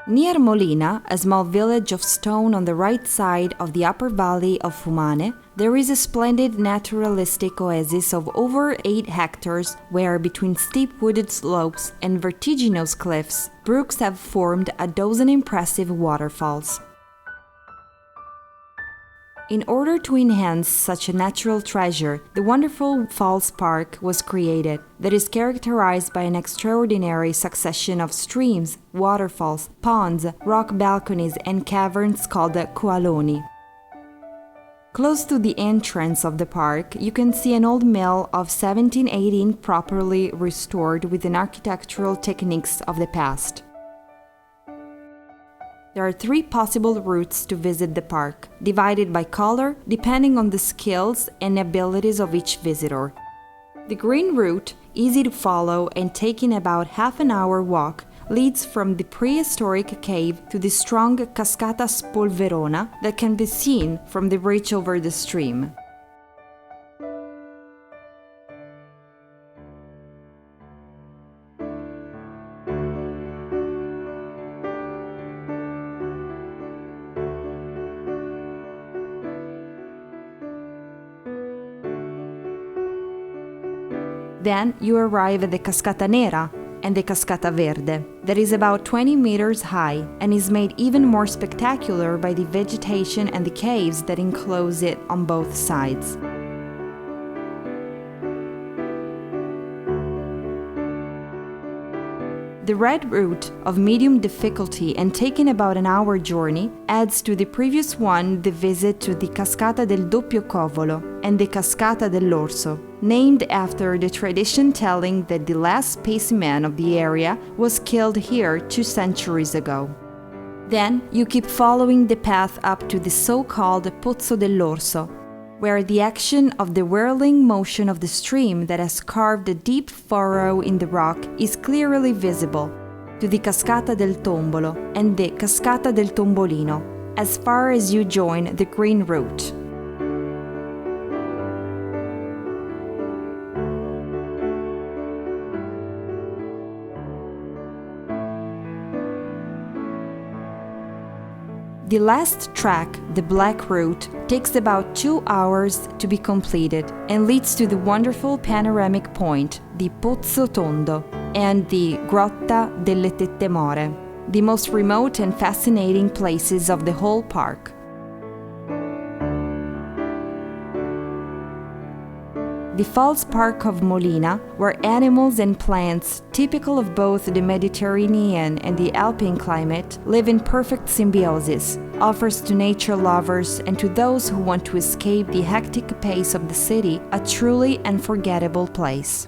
Near Molina, a small village of stone on the right side of the upper valley of Fumane, there is a splendid naturalistic oasis of over 8 hectares where, between steep wooded slopes and vertiginous cliffs, brooks have formed a dozen impressive waterfalls. In order to enhance such a natural treasure, the wonderful Falls Park was created, that is characterized by an extraordinary succession of streams, waterfalls, ponds, rock balconies, and caverns called Kualoni. Close to the entrance of the park, you can see an old mill of 1718 properly restored with the architectural techniques of the past. There are 3 possible routes to visit the park, divided by color, depending on the skills and abilities of each visitor. The green route, easy to follow and taking about half an hour walk, leads from the prehistoric cave to the strong Cascata Verona that can be seen from the bridge over the stream. Then you arrive at the Cascata Nera and the Cascata Verde, that is about 20 meters high and is made even more spectacular by the vegetation and the caves that enclose it on both sides. The red route, of medium difficulty and taking about an hour journey, adds to the previous one the visit to the Cascata del Doppio Covolo and the Cascata dell'Orso, named after the tradition telling that the last spaceman of the area was killed here 2 centuries ago. Then you keep following the path up to the so-called Pozzo dell'Orso, where the action of the whirling motion of the stream that has carved a deep furrow in the rock is clearly visible, to the Cascata del Tombolo and the Cascata del Tombolino, as far as you join the green route. The last track, the black route, takes about 2 hours to be completed and leads to the wonderful panoramic point, the Pozzo Tondo, and the Grotta delle Tette More, the most remote and fascinating places of the whole park. The Falls Park of Molina, where animals and plants, typical of both the Mediterranean and the Alpine climate, live in perfect symbiosis, offers to nature lovers and to those who want to escape the hectic pace of the city a truly unforgettable place.